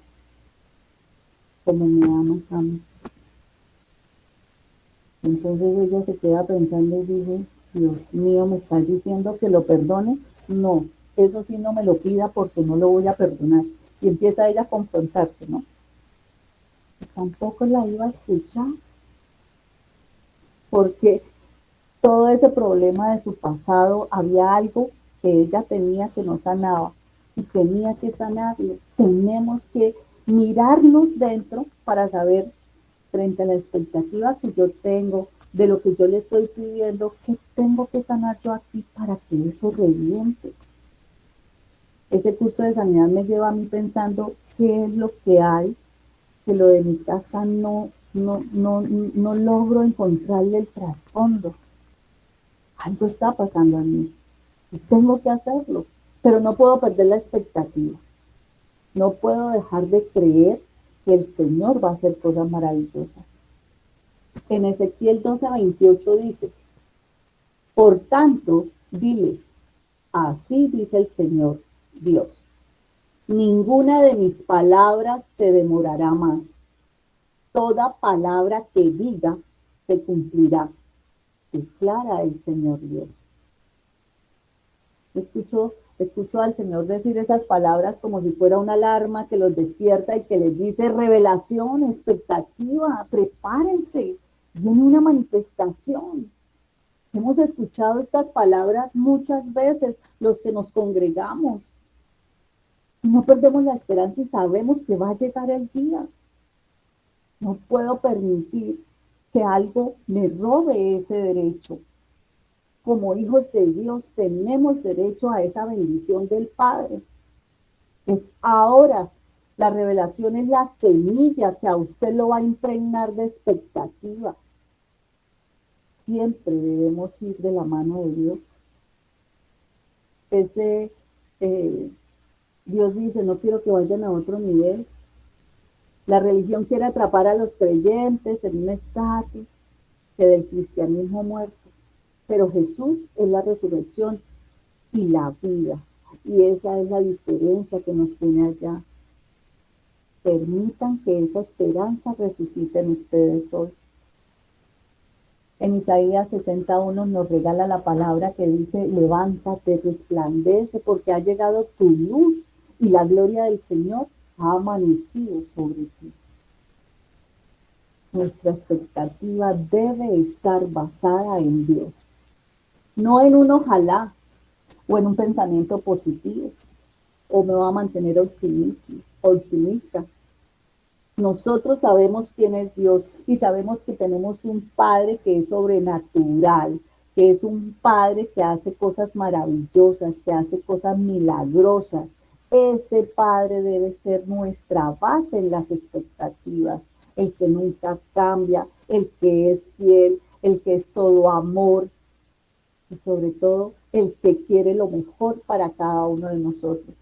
como me amas a mí. Entonces ella se queda pensando y dice, Dios mío, ¿me estás diciendo que lo perdone? No, eso sí no me lo pida porque no lo voy a perdonar. Y empieza ella a confrontarse, ¿no? Pues tampoco la iba a escuchar porque todo ese problema de su pasado, había algo que ella tenía que no sanaba y tenía que sanarlo. Tenemos que mirarnos dentro para saber, frente a la expectativa que yo tengo, de lo que yo le estoy pidiendo, qué tengo que sanar yo aquí para que eso reviente. Ese curso de sanidad me lleva a mí pensando qué es lo que hay, que lo de mi casa no logro encontrarle el trasfondo. Algo está pasando en mí y tengo que hacerlo, pero no puedo perder la expectativa. No puedo dejar de creer que el Señor va a hacer cosas maravillosas. En Ezequiel 12:28 dice, por tanto, diles, así dice el Señor Dios, ninguna de mis palabras se demorará más. Toda palabra que diga se cumplirá, declara el Señor Dios. Escucho al Señor decir esas palabras como si fuera una alarma que los despierta y que les dice revelación, expectativa, prepárense, viene una manifestación. Hemos escuchado estas palabras muchas veces los que nos congregamos. No perdemos la esperanza y sabemos que va a llegar el día. No puedo permitir que algo me robe ese derecho. Como hijos de Dios tenemos derecho a esa bendición del Padre. Es ahora. La revelación es la semilla que a usted lo va a impregnar de expectativa. Siempre debemos ir de la mano de Dios. Dios dice, no quiero que vayan a otro nivel. La religión quiere atrapar a los creyentes en un estatus que del cristianismo muerto. Pero Jesús es la resurrección y la vida. Y esa es la diferencia que nos tiene allá. Permitan que esa esperanza resucite en ustedes hoy. En Isaías 61 nos regala la palabra que dice, levántate, resplandece, porque ha llegado tu luz y la gloria del Señor ha amanecido sobre ti. Nuestra expectativa debe estar basada en Dios, no en un ojalá o en un pensamiento positivo, o me va a mantener optimista. Nosotros sabemos quién es Dios y sabemos que tenemos un Padre que es sobrenatural, que es un Padre que hace cosas maravillosas, que hace cosas milagrosas. Ese Padre debe ser nuestra base en las expectativas, el que nunca cambia, el que es fiel, el que es todo amor y sobre todo el que quiere lo mejor para cada uno de nosotros.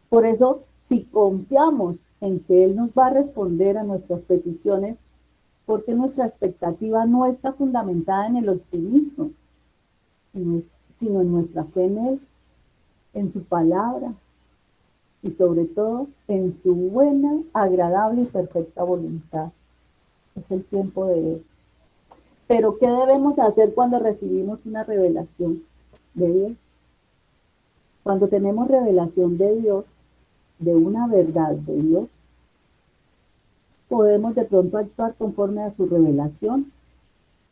Por eso, si confiamos en que Él nos va a responder a nuestras peticiones, porque nuestra expectativa no está fundamentada en el optimismo, sino en nuestra fe en Él, en su palabra y sobre todo en su buena, agradable y perfecta voluntad. Es el tiempo de Él. Pero ¿qué debemos hacer cuando recibimos una revelación de Dios? Cuando tenemos revelación de Dios, de una verdad de Dios, podemos de pronto actuar conforme a su revelación,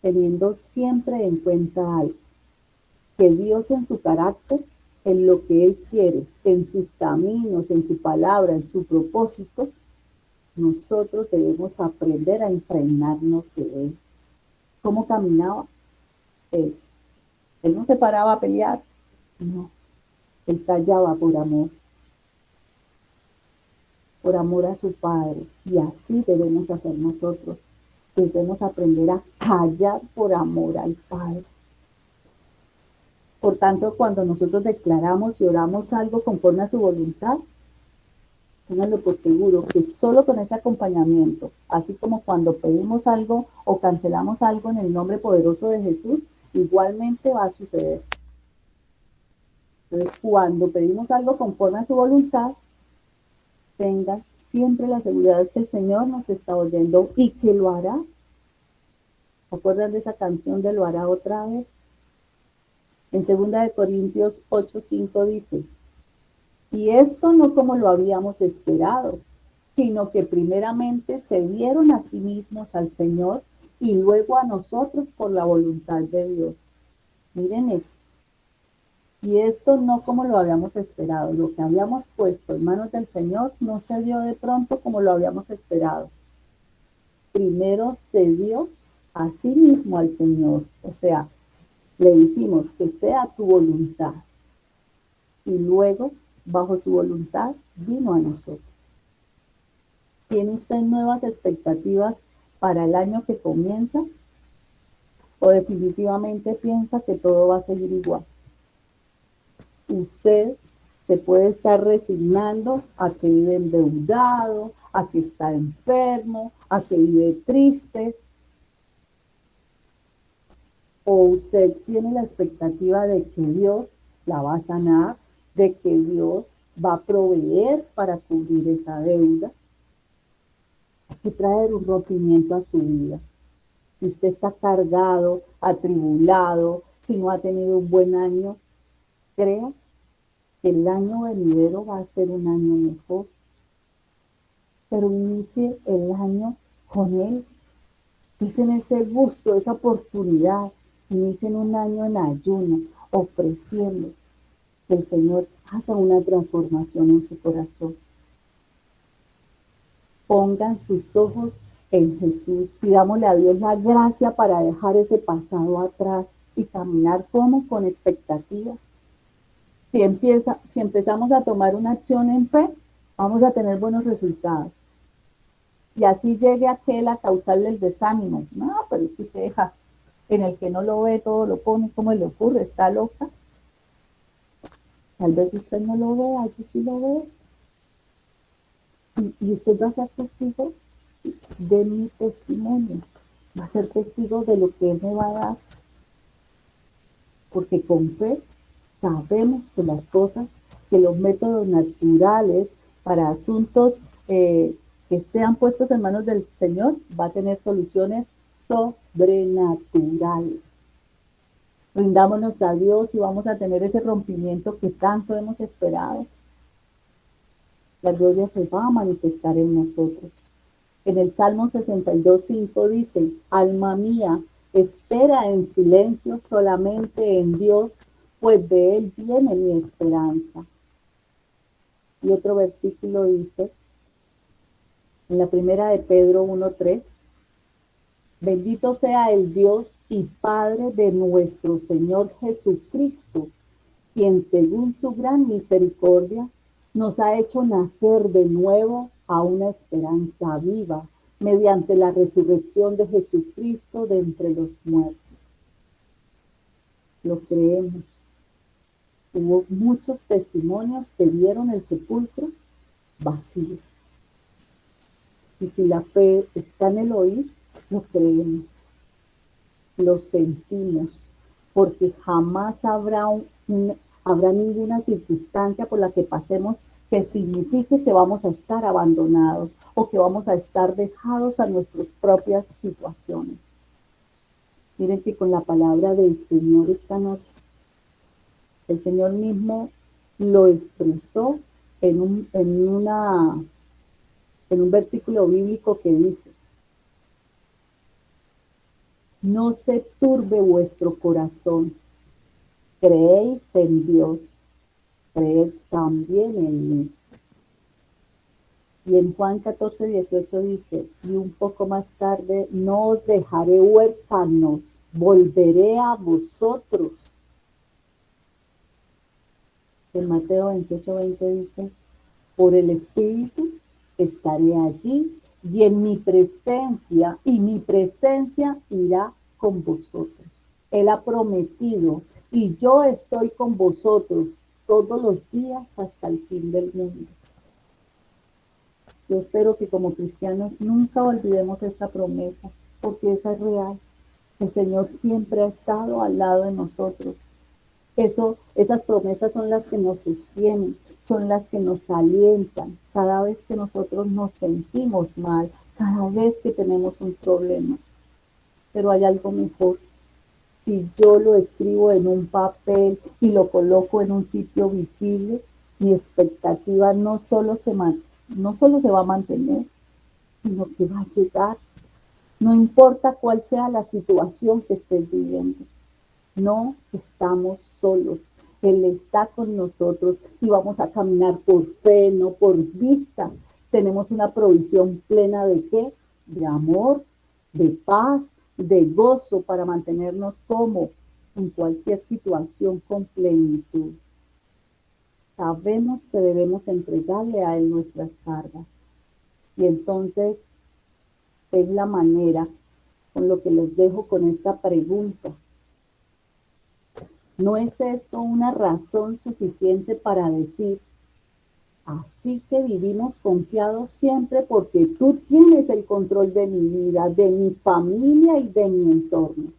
teniendo siempre en cuenta algo, que Dios en su carácter, en lo que Él quiere, en sus caminos, en su palabra, en su propósito, nosotros debemos aprender a impregnarnos de Él. ¿Cómo caminaba Él? Él no se paraba a pelear, no. Él callaba por amor a su Padre. Y así debemos hacer nosotros. Debemos aprender a callar por amor al Padre. Por tanto, cuando nosotros declaramos y oramos algo conforme a su voluntad, ténganlo por seguro que solo con ese acompañamiento, así como cuando pedimos algo o cancelamos algo en el nombre poderoso de Jesús, igualmente va a suceder. Entonces, cuando pedimos algo conforme a su voluntad, tengan siempre la seguridad que el Señor nos está oyendo y que lo hará. ¿Se acuerdan de esa canción de lo hará otra vez? En 2 Corintios 8:5 dice, y esto no como lo habíamos esperado, sino que primeramente se dieron a sí mismos al Señor y luego a nosotros por la voluntad de Dios. Miren esto. Y esto no como lo habíamos esperado. Lo que habíamos puesto en manos del Señor no se dio de pronto como lo habíamos esperado. Primero se dio a sí mismo al Señor. O sea, le dijimos que sea tu voluntad. Y luego, bajo su voluntad, vino a nosotros. ¿Tiene usted nuevas expectativas para el año que comienza? ¿O definitivamente piensa que todo va a seguir igual? Usted se puede estar resignando a que vive endeudado, a que está enfermo, a que vive triste. O usted tiene la expectativa de que Dios la va a sanar, de que Dios va a proveer para cubrir esa deuda. Hay que traer un rompimiento a su vida. Si usted está cargado, atribulado, si no ha tenido un buen año, crea que el año venidero va a ser un año mejor. Pero inicie el año con Él. Dicen ese gusto, esa oportunidad. Inicien un año en ayuno, ofreciendo que el Señor haga una transformación en su corazón. Pongan sus ojos en Jesús. Pidámosle a Dios la gracia para dejar ese pasado atrás y caminar como con expectativa. Si empezamos a tomar una acción en fe, vamos a tener buenos resultados. Y así llegue aquel a causarle el desánimo. No, pero es que usted deja, en el que no lo ve, todo lo pone, ¿cómo le ocurre? ¿Está loca? Tal vez usted no lo vea, yo sí lo veo. Y usted va a ser testigo de mi testimonio. Va a ser testigo de lo que Él me va a dar. Porque con fe sabemos que las cosas, que los métodos naturales para asuntos que sean puestos en manos del Señor, va a tener soluciones sobrenaturales. Rindámonos a Dios y vamos a tener ese rompimiento que tanto hemos esperado. La gloria se va a manifestar en nosotros. En el Salmo 62:5 dice, alma mía, espera en silencio solamente en Dios, pues de Él viene mi esperanza. Y otro versículo dice, en la primera de Pedro 1:3, bendito sea el Dios y Padre de nuestro Señor Jesucristo, quien según su gran misericordia nos ha hecho nacer de nuevo a una esperanza viva mediante la resurrección de Jesucristo de entre los muertos. Lo creemos. Hubo muchos testimonios que vieron el sepulcro vacío. Y si la fe está en el oír, lo creemos, lo sentimos, porque jamás habrá ninguna circunstancia por la que pasemos que signifique que vamos a estar abandonados o que vamos a estar dejados a nuestras propias situaciones. Miren que con la palabra del Señor esta noche, el Señor mismo lo expresó en un versículo bíblico que dice, no se turbe vuestro corazón, creéis en Dios, creed también en mí. Y en Juan 14:18 dice, y un poco más tarde, no os dejaré huérfanos, volveré a vosotros. En Mateo 28:20 dice, por el Espíritu estaré allí y en mi presencia, y mi presencia irá con vosotros. Él ha prometido, y yo estoy con vosotros todos los días hasta el fin del mundo. Yo espero que como cristianos nunca olvidemos esta promesa, porque esa es real. El Señor siempre ha estado al lado de nosotros. Esas promesas son las que nos sostienen, son las que nos alientan cada vez que nosotros nos sentimos mal, cada vez que tenemos un problema. Pero hay algo mejor. Si yo lo escribo en un papel y lo coloco en un sitio visible, mi expectativa no solo se va a mantener, sino que va a llegar. No importa cuál sea la situación que estés viviendo. No estamos solos. Él está con nosotros y vamos a caminar por fe, no por vista. Tenemos una provisión plena ¿de qué? De amor, de paz, de gozo para mantenernos como en cualquier situación con plenitud. Sabemos que debemos entregarle a Él nuestras cargas. Y entonces es la manera con lo que les dejo con esta pregunta. ¿No es esto una razón suficiente para decir, así que vivimos confiados siempre porque tú tienes el control de mi vida, de mi familia y de mi entorno?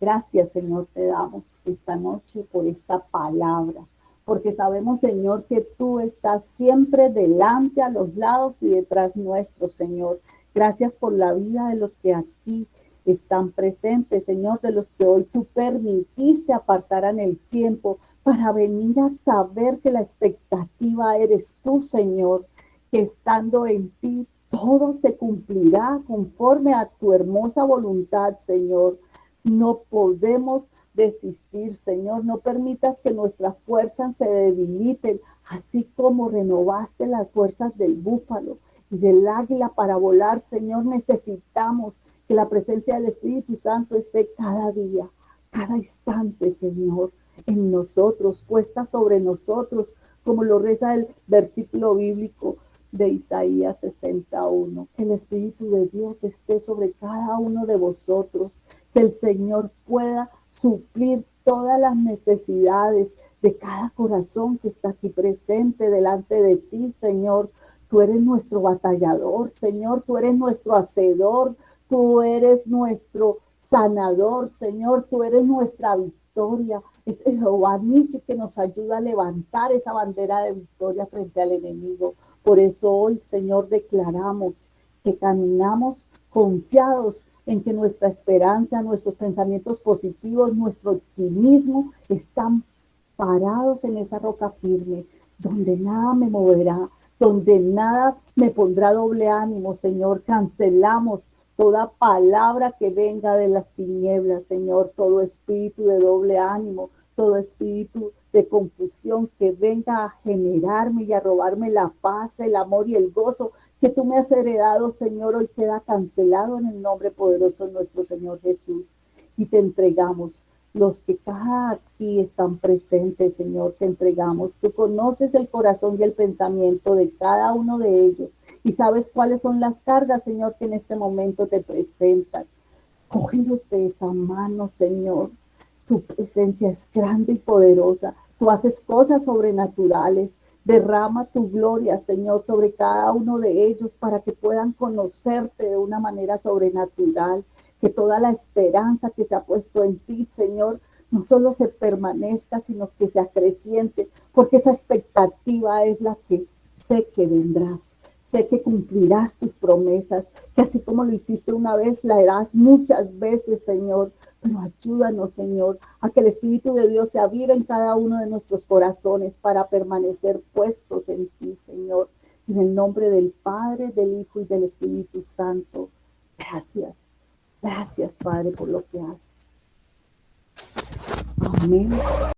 Gracias, Señor, te damos esta noche por esta palabra, porque sabemos, Señor, que tú estás siempre delante, a los lados y detrás nuestro, Señor. Gracias por la vida de los que aquí están presentes, Señor, de los que hoy tú permitiste apartaran el tiempo para venir a saber que la expectativa eres tú, Señor, que estando en ti todo se cumplirá conforme a tu hermosa voluntad, Señor. No podemos desistir, Señor. No permitas que nuestras fuerzas se debiliten, así como renovaste las fuerzas del búfalo y del águila para volar, Señor. Necesitamos que la presencia del Espíritu Santo esté cada día, cada instante, Señor, en nosotros, puesta sobre nosotros, como lo reza el versículo bíblico de Isaías 61. Que el Espíritu de Dios esté sobre cada uno de vosotros, que el Señor pueda suplir todas las necesidades de cada corazón que está aquí presente delante de ti, Señor. Tú eres nuestro batallador, Señor, tú eres nuestro hacedor, tú eres nuestro sanador, Señor, tú eres nuestra victoria. Es el Jehová Nisi que nos ayuda a levantar esa bandera de victoria frente al enemigo. Por eso hoy, Señor, declaramos que caminamos confiados en que nuestra esperanza, nuestros pensamientos positivos, nuestro optimismo están parados en esa roca firme, donde nada me moverá, donde nada me pondrá doble ánimo, Señor. Cancelamos toda palabra que venga de las tinieblas, Señor, todo espíritu de doble ánimo, todo espíritu de confusión que venga a generarme y a robarme la paz, el amor y el gozo que tú me has heredado, Señor, hoy queda cancelado en el nombre poderoso de nuestro Señor Jesús. Y te entregamos los que cada aquí están presentes, Señor, te entregamos. Tú conoces el corazón y el pensamiento de cada uno de ellos y sabes cuáles son las cargas, Señor, que en este momento te presentan. Cógelos de esa mano, Señor. Tu presencia es grande y poderosa. Tú haces cosas sobrenaturales. Derrama tu gloria, Señor, sobre cada uno de ellos para que puedan conocerte de una manera sobrenatural. Que toda la esperanza que se ha puesto en ti, Señor, no solo se permanezca, sino que se acreciente, porque esa expectativa es la que sé que vendrás. Sé que cumplirás tus promesas, que así como lo hiciste una vez, la harás muchas veces, Señor. Pero ayúdanos, Señor, a que el Espíritu de Dios se avive en cada uno de nuestros corazones para permanecer puestos en ti, Señor. En el nombre del Padre, del Hijo y del Espíritu Santo. Gracias. Gracias, Padre, por lo que haces. Amén.